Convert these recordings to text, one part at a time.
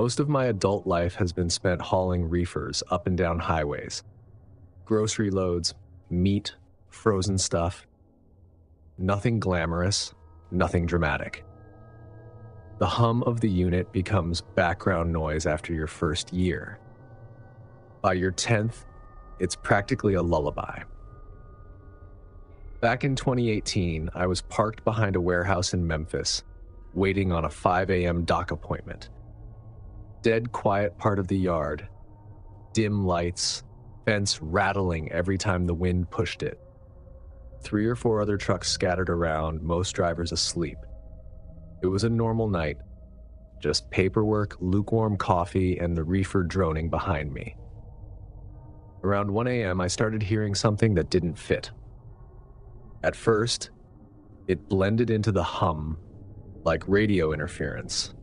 Most of my adult life has been spent hauling reefers up and down highways. Grocery loads, meat, frozen stuff. Nothing glamorous, nothing dramatic. The hum of the unit becomes background noise after your first year. By your 10th, it's practically a lullaby. Back in 2018, I was parked behind a warehouse in Memphis, waiting on a 5 a.m. dock appointment. Dead quiet part of the yard, dim lights, fence rattling every time the wind pushed it. 3 or 4 other trucks scattered around, most drivers asleep. It was a normal night, just paperwork, lukewarm coffee, and the reefer droning behind me. Around 1 a.m., I started hearing something that didn't fit. At first, it blended into the hum, like radio interference.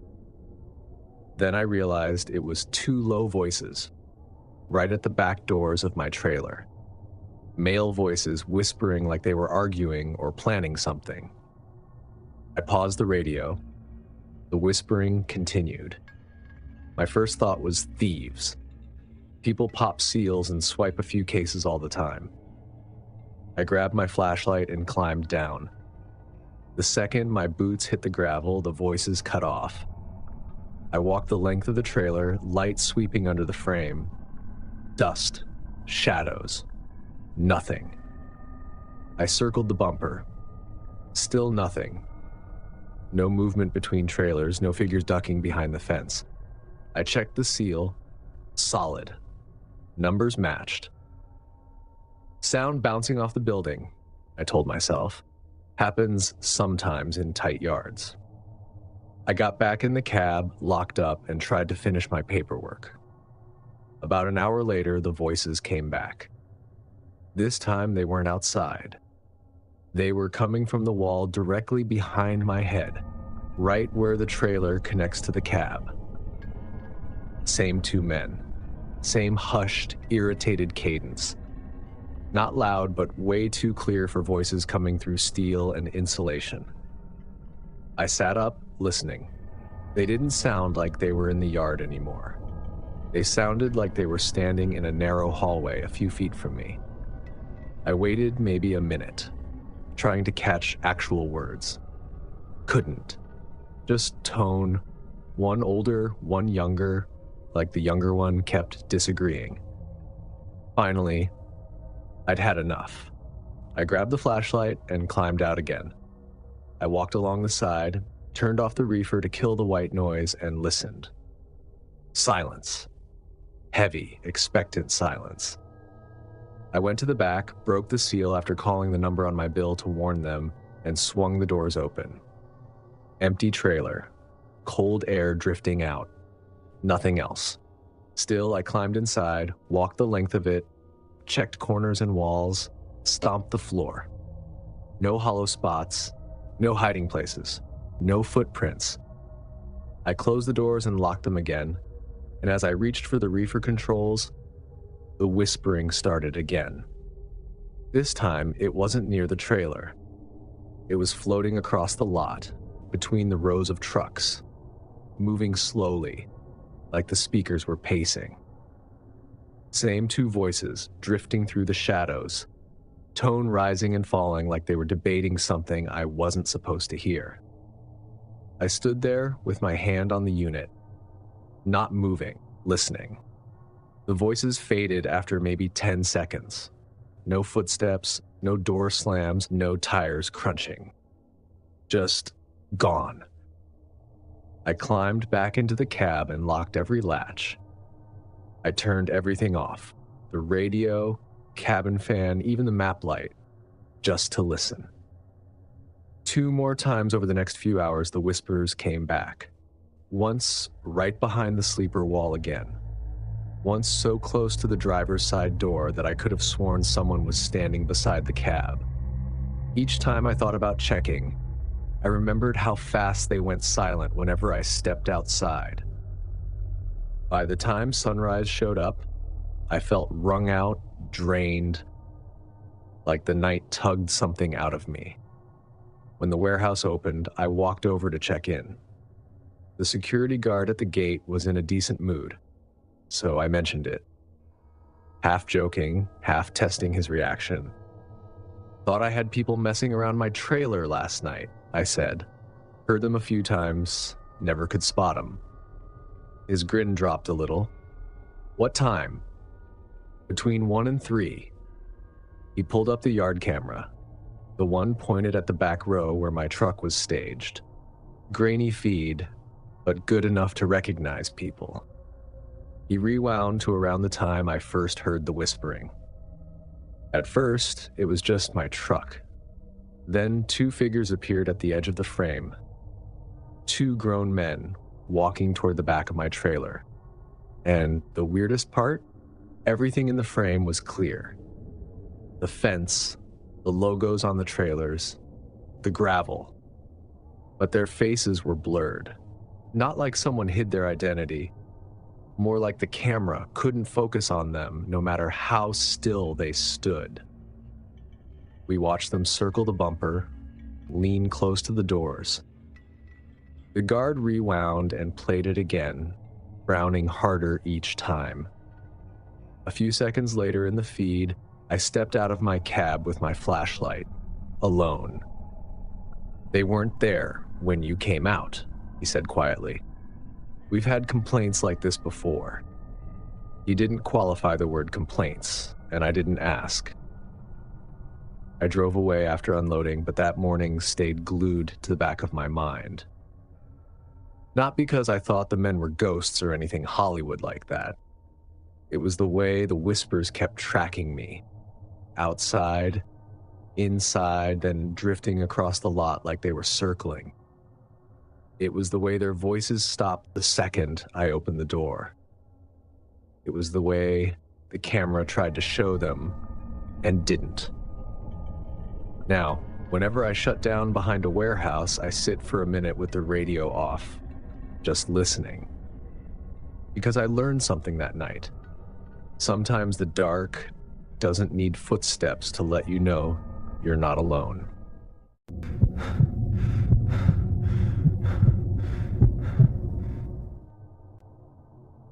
Then I realized it was 2 low voices, right at the back doors of my trailer. Male voices whispering like they were arguing or planning something. I paused the radio. The whispering continued. My first thought was thieves. People pop seals and swipe a few cases all the time. I grabbed my flashlight and climbed down. The second my boots hit the gravel, the voices cut off. I walked the length of the trailer, light sweeping under the frame. Dust, shadows, nothing. I circled the bumper. Still nothing. No movement between trailers, no figures ducking behind the fence. I checked the seal. Solid. Numbers matched. Sound bouncing off the building, I told myself, happens sometimes in tight yards. I got back in the cab, locked up, and tried to finish my paperwork. About an hour later, the voices came back. This time, they weren't outside. They were coming from the wall directly behind my head, right where the trailer connects to the cab. Same 2 men. Same hushed, irritated cadence. Not loud, but way too clear for voices coming through steel and insulation. I sat up, listening. They didn't sound like they were in the yard anymore. They sounded like they were standing in a narrow hallway a few feet from me. I waited maybe a minute, trying to catch actual words. Couldn't. Just tone. One older, one younger, like the younger one kept disagreeing. Finally, I'd had enough. I grabbed the flashlight and climbed out again. I walked along the side, turned off the reefer to kill the white noise, and listened. Silence. Heavy, expectant silence. I went to the back, broke the seal after calling the number on my bill to warn them, and swung the doors open. Empty trailer. Cold air drifting out. Nothing else. Still, I climbed inside, walked the length of it, checked corners and walls, stomped the floor. No hollow spots, no hiding places, no footprints. I closed the doors and locked them again, and as I reached for the reefer controls, the whispering started again. This time, it wasn't near the trailer. It was floating across the lot, between the rows of trucks, moving slowly, like the speakers were pacing. Same 2 voices, drifting through the shadows, tone rising and falling like they were debating something I wasn't supposed to hear. I stood there with my hand on the unit, not moving, listening. The voices faded after maybe 10 seconds. No footsteps, no door slams, no tires crunching. Just gone. I climbed back into the cab and locked every latch. I turned everything off, the radio, cabin fan, even the map light, just to listen. 2 more times over the next few hours, the whispers came back. Once right behind the sleeper wall again. Once so close to the driver's side door that I could have sworn someone was standing beside the cab. Each time I thought about checking, I remembered how fast they went silent whenever I stepped outside. By the time sunrise showed up, I felt wrung out, drained, like the night tugged something out of me. When the warehouse opened, I walked over to check in. The The security guard at the gate was in a decent mood, so I mentioned it. Half joking, half testing his reaction. Thought I had people messing around my trailer last night, I said. Heard them a few times, never could spot them. His grin dropped a little. What time? Between 1 and 3. He pulled up the yard camera, the one pointed at the back row where my truck was staged. Grainy feed, but good enough to recognize people. He rewound to around the time I first heard the whispering. At first, it was just my truck. Then 2 figures appeared at the edge of the frame. 2 grown men walking toward the back of my trailer. And the weirdest part? Everything in the frame was clear. The fence, the logos on the trailers, the gravel. But their faces were blurred. Not like someone hid their identity, more like the camera couldn't focus on them no matter how still they stood. We watched them circle the bumper, lean close to the doors. The guard rewound and played it again, frowning harder each time. A few seconds later in the feed, I stepped out of my cab with my flashlight, alone. They weren't there when you came out, he said quietly. We've had complaints like this before. He didn't qualify the word complaints, and I didn't ask. I drove away after unloading, but that morning stayed glued to the back of my mind. Not because I thought the men were ghosts or anything Hollywood like that. It was the way the whispers kept tracking me. Outside, inside, then drifting across the lot like they were circling. It was the way their voices stopped the second I opened the door. It was the way the camera tried to show them and didn't. Now, whenever I shut down behind a warehouse, I sit for a minute with the radio off, just listening. Because I learned something that night. Sometimes the dark doesn't need footsteps to let you know you're not alone.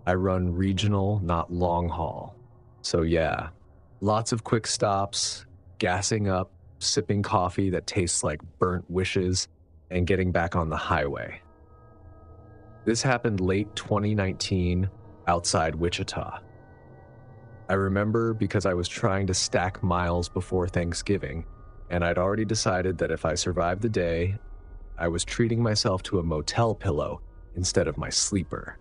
I run regional, not long haul. So yeah, lots of quick stops, gassing up, sipping coffee that tastes like burnt wishes, and getting back on the highway. This happened late 2019 outside Wichita. I remember because I was trying to stack miles before Thanksgiving, and I'd already decided that if I survived the day, I was treating myself to a motel pillow instead of my sleeper.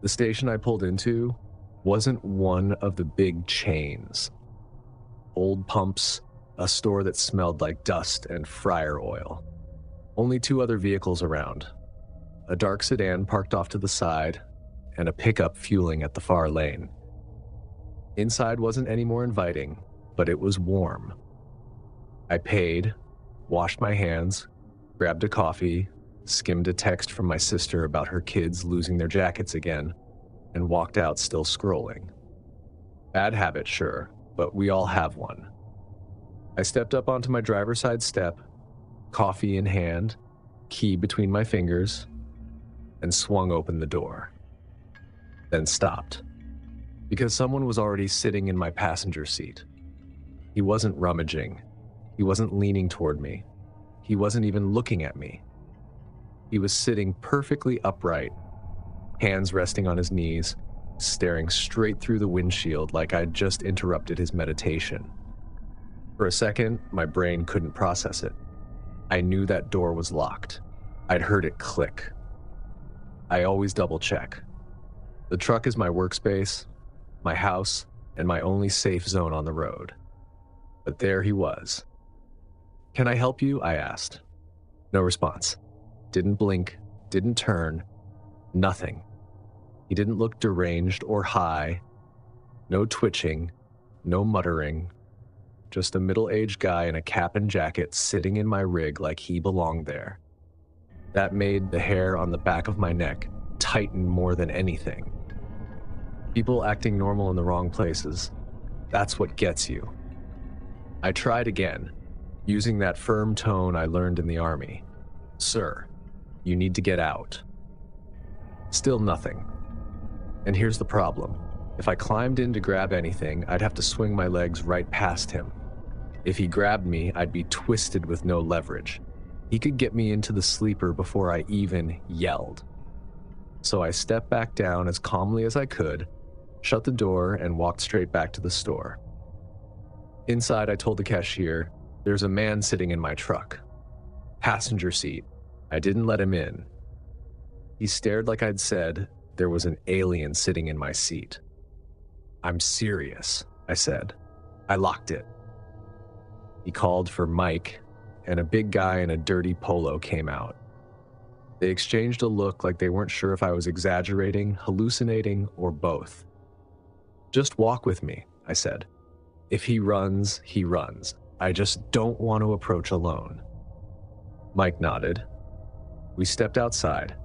The station I pulled into wasn't one of the big chains. Old Pumps, a store that smelled like dust and fryer oil. Only 2 other vehicles around. A dark sedan parked off to the side, and a pickup fueling at the far lane. Inside wasn't any more inviting, but it was warm. I paid, washed my hands, grabbed a coffee, skimmed a text from my sister about her kids losing their jackets again, and walked out still scrolling. Bad habit, sure, but we all have one. I stepped up onto my driver's side step, coffee in hand, key between my fingers, and swung open the door. Then stopped, because someone was already sitting in my passenger seat. He wasn't rummaging. He wasn't leaning toward me. He wasn't even looking at me. He was sitting perfectly upright, hands resting on his knees, staring straight through the windshield like I'd just interrupted his meditation. For a second, my brain couldn't process it. I knew that door was locked. I'd heard it click. I always double check. The truck is my workspace, my house, and my only safe zone on the road. But there he was. "Can I help you?" I asked. No response. Didn't blink, didn't turn, nothing. He didn't look deranged or high. No twitching, no muttering. Just a middle-aged guy in a cap and jacket sitting in my rig like he belonged there. That made the hair on the back of my neck tighten more than anything. People acting normal in the wrong places. That's what gets you. I tried again, using that firm tone I learned in the Army. "Sir." You need to get out. Still nothing. And here's the problem. If I climbed in to grab anything, I'd have to swing my legs right past him. If he grabbed me, I'd be twisted with no leverage. He could get me into the sleeper before I even yelled. So I stepped back down as calmly as I could, shut the door, and walked straight back to the store. Inside, I told the cashier, "There's a man sitting in my truck. Passenger seat. I didn't let him in." He stared like I'd said there was an alien sitting in my seat. "I'm serious," I said. "I locked it." He called for Mike, and a big guy in a dirty polo came out. They exchanged a look like they weren't sure if I was exaggerating, hallucinating, or both. "Just walk with me," I said. "If he runs, he runs. I just don't want to approach alone." Mike nodded. We stepped outside.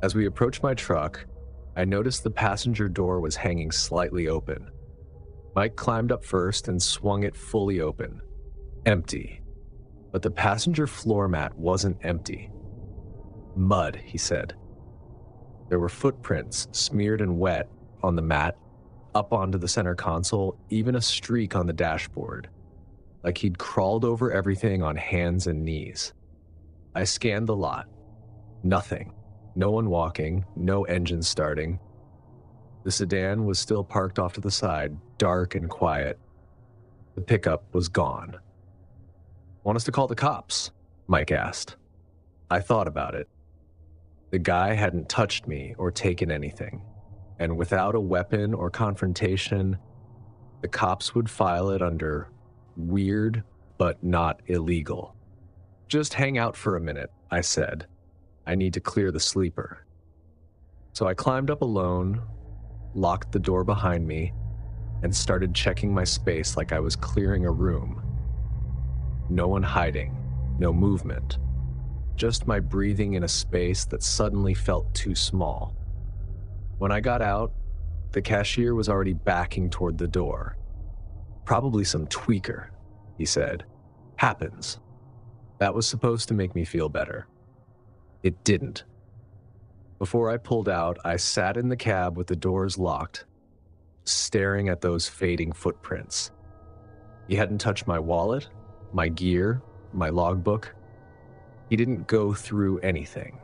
As we approached my truck, I noticed the passenger door was hanging slightly open. Mike climbed up first and swung it fully open. Empty. But the passenger floor mat wasn't empty. "Mud," he said. There were footprints, smeared and wet, on the mat, up onto the center console, even a streak on the dashboard, like he'd crawled over everything on hands and knees. I scanned the lot. Nothing. No one walking, no engine starting. The sedan was still parked off to the side, dark and quiet. The pickup was gone. "Want us to call the cops?" Mike asked. I thought about it. The guy hadn't touched me or taken anything, and without a weapon or confrontation, the cops would file it under weird but not illegal. "Just hang out for a minute," I said. "I need to clear the sleeper." So I climbed up alone, locked the door behind me, and started checking my space like I was clearing a room. No one hiding, no movement, just my breathing in a space that suddenly felt too small. When I got out, the cashier was already backing toward the door. "Probably some tweaker," he said. "Happens." That was supposed to make me feel better. It didn't. Before I pulled out, I sat in the cab with the doors locked, staring at those fading footprints. He hadn't touched my wallet, my gear, my logbook. He didn't go through anything.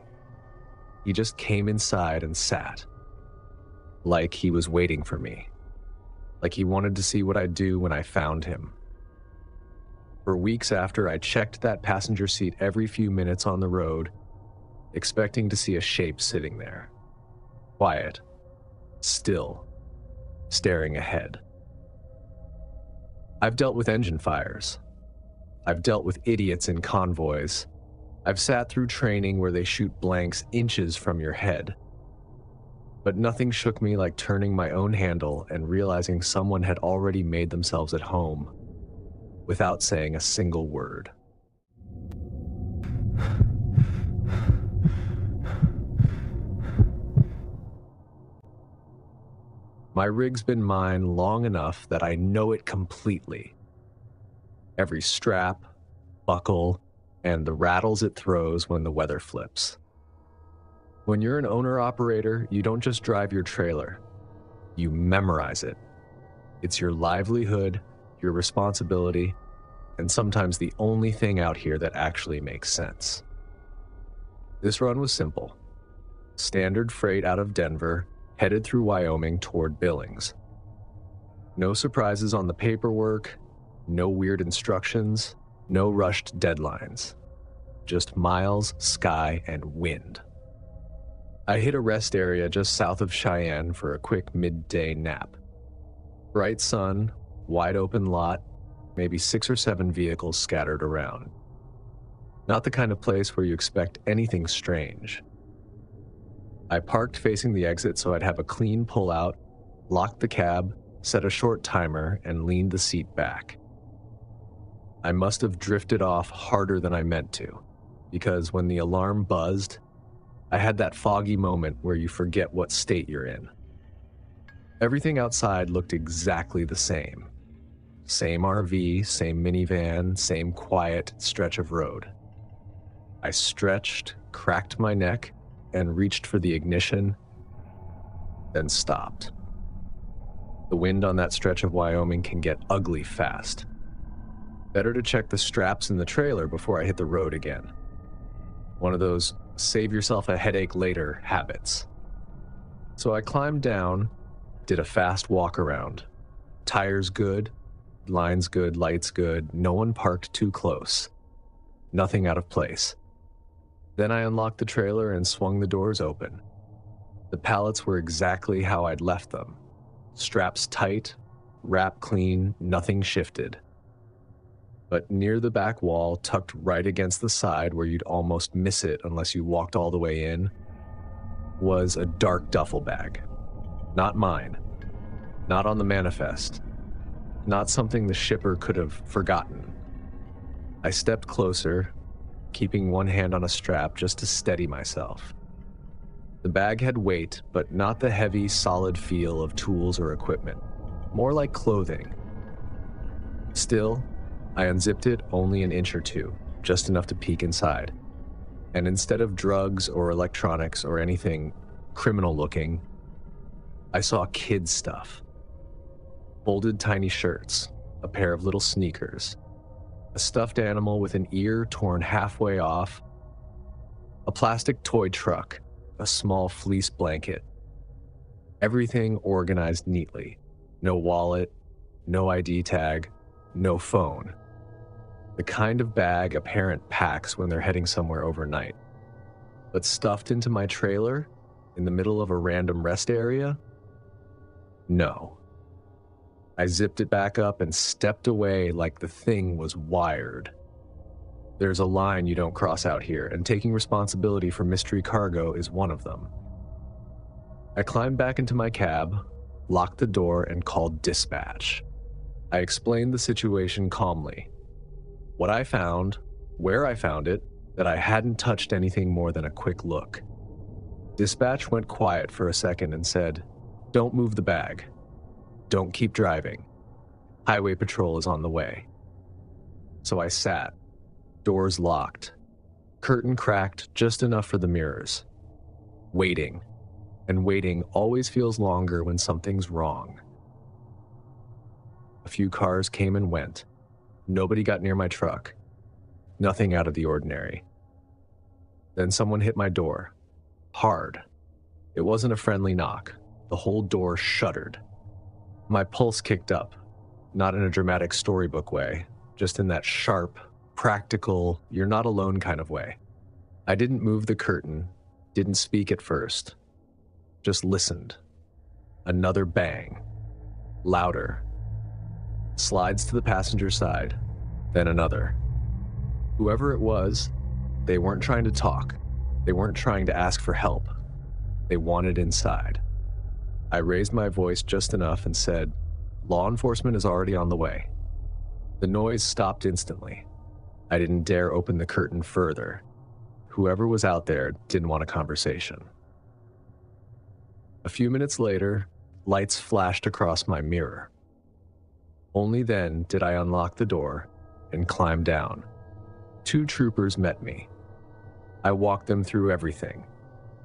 He just came inside and sat. Like he was waiting for me. Like he wanted to see what I'd do when I found him. For weeks after, I checked that passenger seat every few minutes on the road, expecting to see a shape sitting there. Quiet. Still. Staring ahead. I've dealt with engine fires. I've dealt with idiots in convoys. I've sat through training where they shoot blanks inches from your head. But nothing shook me like turning my own handle and realizing someone had already made themselves at home without saying a single word. My rig's been mine long enough that I know it completely. Every strap, buckle, and the rattles it throws when the weather flips. When you're an owner-operator, you don't just drive your trailer. You memorize it. It's your livelihood, your responsibility, and sometimes the only thing out here that actually makes sense. This run was simple. Standard freight out of Denver, headed through Wyoming toward Billings. No surprises on the paperwork, no weird instructions, no rushed deadlines. Just miles, sky, and wind. I hit a rest area just south of Cheyenne for a quick midday nap. Bright sun, wide open lot, maybe 6 or 7 vehicles scattered around. Not the kind of place where you expect anything strange. I parked facing the exit so I'd have a clean pullout, locked the cab, set a short timer, and leaned the seat back. I must have drifted off harder than I meant to, because when the alarm buzzed, I had that foggy moment where you forget what state you're in. Everything outside looked exactly the same. Same RV, same minivan, same quiet stretch of road. I stretched, cracked my neck, and reached for the ignition, then stopped. The wind on that stretch of Wyoming can get ugly fast. Better to check the straps in the trailer before I hit the road again. One of those save yourself a headache later habits. So I climbed down, did a fast walk around. Tires good, lines good, lights good, no one parked too close. Nothing out of place. Then I unlocked the trailer and swung the doors open. The pallets were exactly how I'd left them. Straps tight, wrap clean, nothing shifted. But near the back wall, tucked right against the side where you'd almost miss it unless you walked all the way in, was a dark duffel bag. Not mine. Not on the manifest. Not something the shipper could have forgotten. I stepped closer, keeping one hand on a strap just to steady myself. The bag had weight, but not the heavy, solid feel of tools or equipment. More like clothing. Still, I unzipped it only an inch or two, just enough to peek inside. And instead of drugs or electronics or anything criminal-looking, I saw kid stuff. Folded tiny shirts, a pair of little sneakers, a stuffed animal with an ear torn halfway off, a plastic toy truck, a small fleece blanket. Everything organized neatly. No wallet, no ID tag, no phone. The kind of bag a parent packs when they're heading somewhere overnight. But stuffed into my trailer, in the middle of a random rest area? No. I zipped it back up and stepped away like the thing was wired. There's a line you don't cross out here, and taking responsibility for mystery cargo is one of them. I climbed back into my cab, locked the door, and called dispatch. I explained the situation calmly. What I found, where I found it, that I hadn't touched anything more than a quick look. Dispatch went quiet for a second and said, "Don't move the bag. Don't keep driving. Highway patrol is on the way." So I sat, doors locked, curtain cracked just enough for the mirrors. Waiting. And waiting always feels longer when something's wrong. A few cars came and went. Nobody got near my truck. Nothing out of the ordinary. Then someone hit my door. Hard. It wasn't a friendly knock. The whole door shuddered. My pulse kicked up, not in a dramatic storybook way, just in that sharp, practical, you're not alone kind of way. I didn't move the curtain, didn't speak at first, just listened. Another bang. Louder. Slides to the passenger side, then another. Whoever it was, they weren't trying to talk. They weren't trying to ask for help. They wanted inside. I raised my voice just enough and said, "Law enforcement is already on the way." The noise stopped instantly. I didn't dare open the curtain further. Whoever was out there didn't want a conversation. A few minutes later, lights flashed across my mirror. Only then did I unlock the door and climb down. 2 troopers met me. I walked them through everything.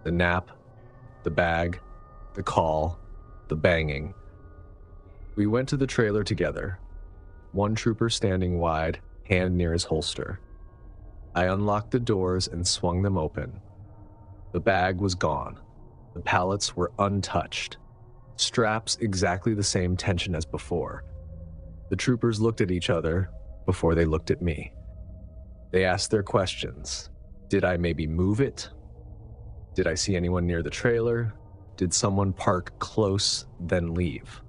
The nap, the bag, the call, the banging. We went to the trailer together. One trooper standing wide, hand near his holster. I unlocked the doors and swung them open. The bag was gone. The pallets were untouched. Straps exactly the same tension as before. The troopers looked at each other before they looked at me. They asked their questions. Did I maybe move it? Did I see anyone near the trailer? Did someone park close, then leave?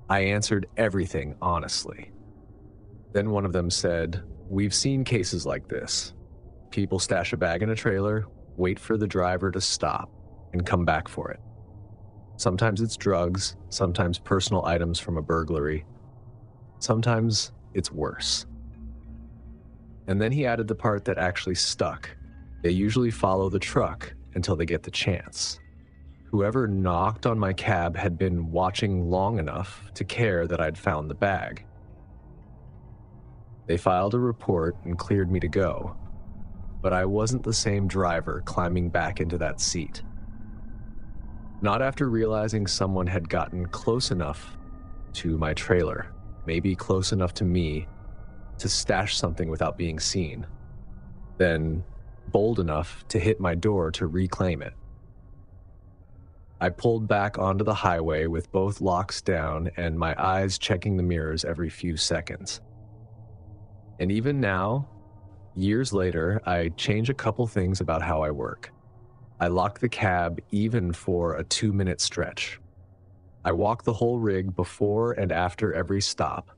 I answered everything honestly. Then one of them said, "We've seen cases like this. People stash a bag in a trailer, wait for the driver to stop, and come back for it. Sometimes it's drugs, sometimes personal items from a burglary. Sometimes it's worse." And then he added the part that actually stuck. They usually follow the truck until they get the chance. Whoever knocked on my cab had been watching long enough to care that I'd found the bag. They filed a report and cleared me to go. but I wasn't the same driver climbing back into that seat. Not after realizing someone had gotten close enough to my trailer, maybe close enough to me, to stash something without being seen, then bold enough to hit my door to reclaim it. I pulled back onto the highway with both locks down and my eyes checking the mirrors every few seconds. And even now, years later, I change a couple things about how I work. I lock the cab even for a 2-minute stretch. I walk the whole rig before and after every stop.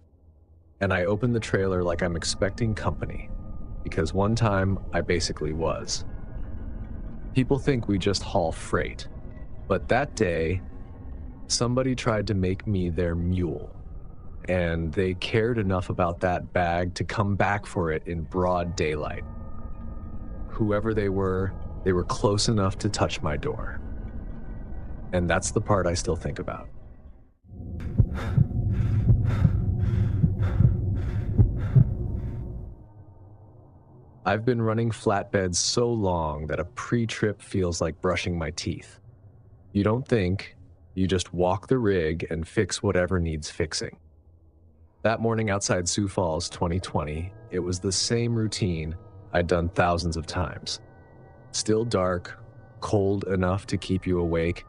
And I open the trailer like I'm expecting company, because one time I basically was. People think we just haul freight, but that day, somebody tried to make me their mule, and they cared enough about that bag to come back for it in broad daylight. Whoever they were close enough to touch my door. And that's the part I still think about. I've been running flatbeds so long that a pre-trip feels like brushing my teeth. You don't think, you just walk the rig and fix whatever needs fixing. That morning outside Sioux Falls 2020, it was the same routine I'd done thousands of times. Still dark, cold enough to keep you awake,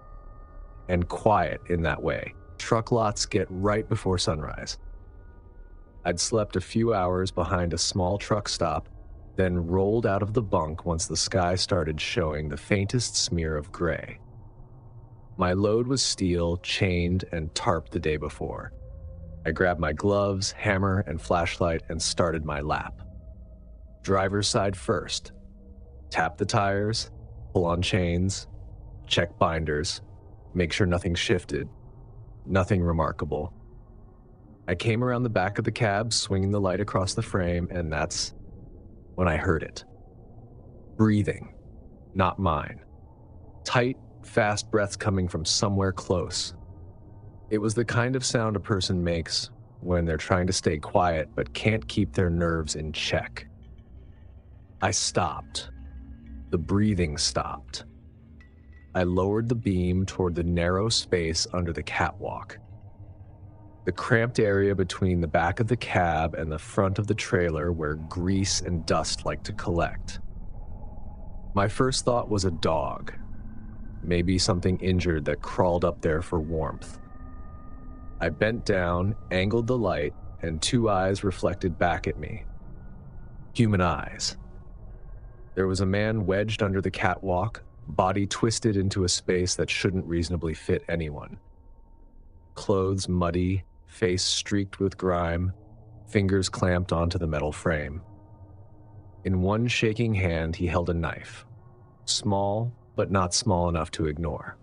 and quiet in that way. Truck lots get right before sunrise. I'd slept a few hours behind a small truck stop, then rolled out of the bunk once the sky started showing the faintest smear of gray. My load was steel, chained, and tarped the day before. I grabbed my gloves, hammer, and flashlight and started my lap. Driver's side first. Tap the tires, pull on chains, check binders, make sure nothing shifted. Nothing remarkable. I came around the back of the cab, swinging the light across the frame, and that's when I heard it. Breathing, not mine. Tight, fast breaths coming from somewhere close. It was the kind of sound a person makes when they're trying to stay quiet but can't keep their nerves in check. I stopped. The breathing stopped. I lowered the beam toward the narrow space under the catwalk. The cramped area between the back of the cab and the front of the trailer where grease and dust like to collect. My first thought was a dog, maybe something injured that crawled up there for warmth. I bent down, angled the light, and 2 eyes reflected back at me. Human eyes. There was a man wedged under the catwalk, body twisted into a space that shouldn't reasonably fit anyone. Clothes muddy, face streaked with grime, fingers clamped onto the metal frame. In one shaking hand, he held a knife. Small, but not small enough to ignore.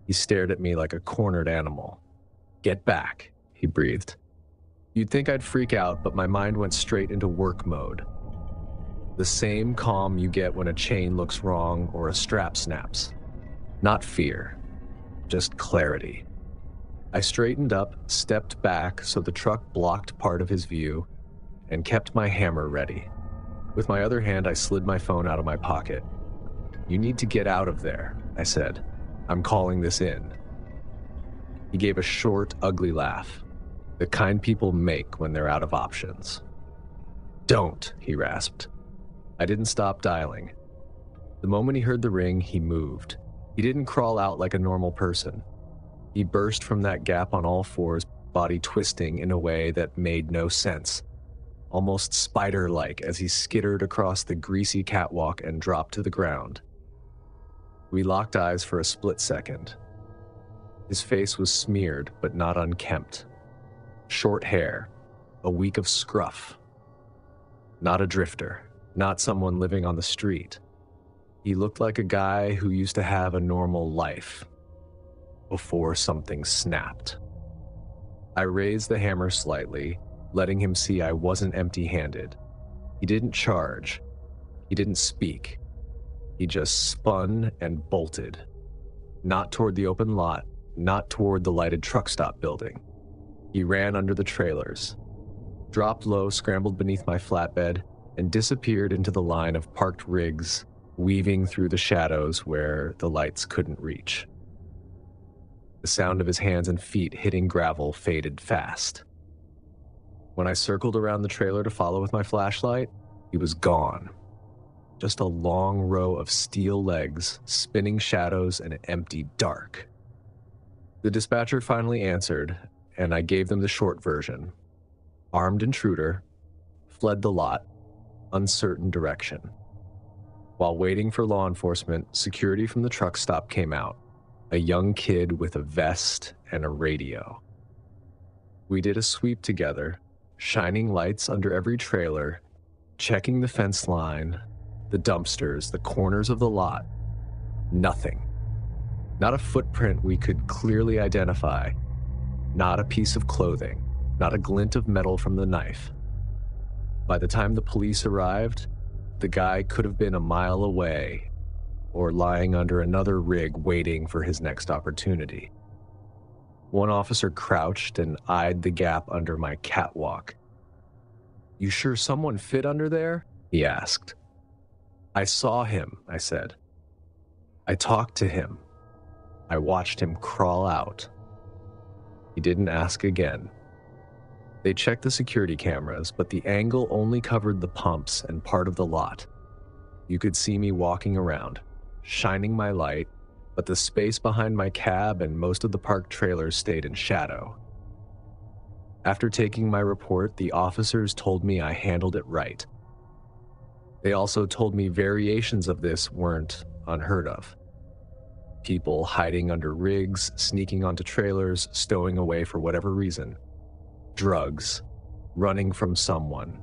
He stared at me like a cornered animal. "Get back," he breathed. You'd think I'd freak out, but my mind went straight into work mode. The same calm you get when a chain looks wrong or a strap snaps. Not fear, just clarity. I straightened up, stepped back so the truck blocked part of his view, and kept my hammer ready. With my other hand, I slid my phone out of my pocket. "You need to get out of there," I said. "I'm calling this in." He gave a short, ugly laugh, the kind people make when they're out of options. "Don't," he rasped. I didn't stop dialing. The moment he heard the ring, he moved. He didn't crawl out like a normal person. He burst from that gap on all fours, body twisting in a way that made no sense, almost spider-like as he skittered across the greasy catwalk and dropped to the ground. We locked eyes for a split second. His face was smeared but not unkempt. Short hair, a week of scruff. Not a drifter, not someone living on the street. He looked like a guy who used to have a normal life before something snapped. I raised the hammer slightly, letting him see I wasn't empty-handed. He didn't charge. He didn't speak. He just spun and bolted. Not toward the open lot, not toward the lighted truck stop building. He ran under the trailers, dropped low, scrambled beneath my flatbed, and disappeared into the line of parked rigs, weaving through the shadows where the lights couldn't reach. The sound of his hands and feet hitting gravel faded fast. When I circled around the trailer to follow with my flashlight, he was gone. Just a long row of steel legs, spinning shadows, and empty dark. The dispatcher finally answered, and I gave them the short version. Armed intruder, fled the lot, uncertain direction. While waiting for law enforcement, security from the truck stop came out. A young kid with a vest and a radio. We did a sweep together, shining lights under every trailer, checking the fence line, the dumpsters, the corners of the lot. Nothing. Not a footprint we could clearly identify. Not a piece of clothing. Not a glint of metal from the knife. By the time the police arrived, the guy could have been a mile away or lying under another rig waiting for his next opportunity. One officer crouched and eyed the gap under my catwalk. "You sure someone fit under there?" he asked. "I saw him," I said. "I talked to him. I watched him crawl out." He didn't ask again. They checked the security cameras, but the angle only covered the pumps and part of the lot. You could see me walking around, shining my light, but the space behind my cab and most of the parked trailers stayed in shadow. After taking my report, the officers told me I handled it right. They also told me variations of this weren't unheard of. People hiding under rigs, sneaking onto trailers, stowing away for whatever reason. Drugs, running from someone,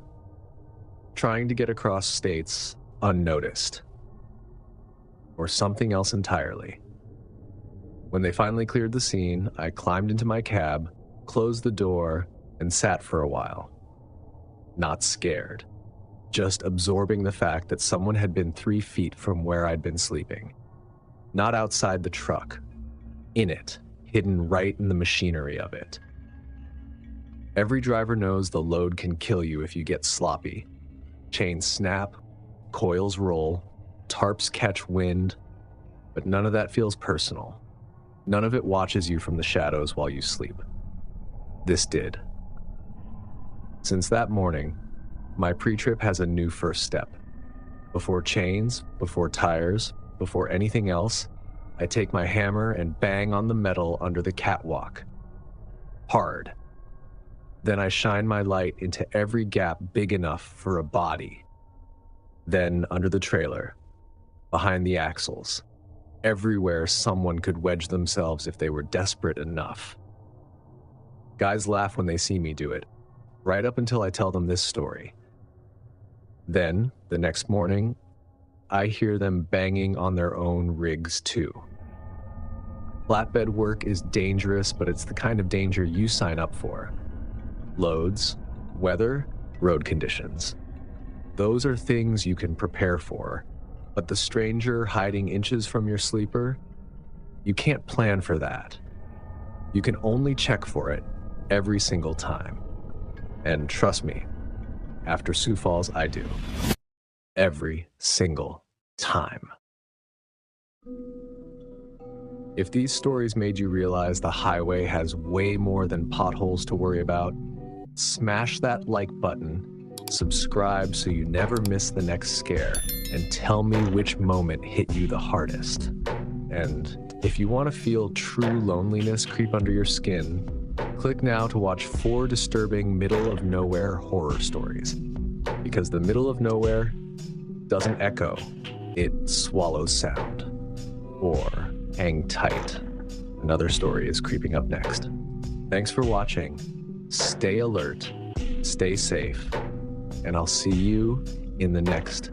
trying to get across states unnoticed, or something else entirely. When they finally cleared the scene, I climbed into my cab, closed the door, and sat for a while. Not scared, just absorbing the fact that someone had been 3 feet from where I'd been sleeping. Not outside the truck, in it, hidden right in the machinery of it. Every driver knows the load can kill you if you get sloppy. Chains snap, coils roll, tarps catch wind, but none of that feels personal. None of it watches you from the shadows while you sleep. This did. Since that morning, my pre-trip has a new first step. Before chains, before tires, before anything else, I take my hammer and bang on the metal under the catwalk. Hard. Then I shine my light into every gap big enough for a body. Then under the trailer, behind the axles, everywhere someone could wedge themselves if they were desperate enough. Guys laugh when they see me do it, right up until I tell them this story. Then, the next morning, I hear them banging on their own rigs too. Flatbed work is dangerous, but it's the kind of danger you sign up for. Loads, weather, road conditions. Those are things you can prepare for, but the stranger hiding inches from your sleeper, you can't plan for that. You can only check for it every single time. And trust me, after Sioux Falls, I do. Every single time. If these stories made you realize the highway has way more than potholes to worry about, smash that like button, subscribe so you never miss the next scare, and tell me which moment hit you the hardest. And if you want to feel true loneliness creep under your skin, click now to watch 4 disturbing middle-of-nowhere horror stories. Because the middle of nowhere doesn't echo, it swallows sound. Or hang tight. Another story is creeping up next. Thanks for watching. Stay alert, stay safe, and I'll see you in the next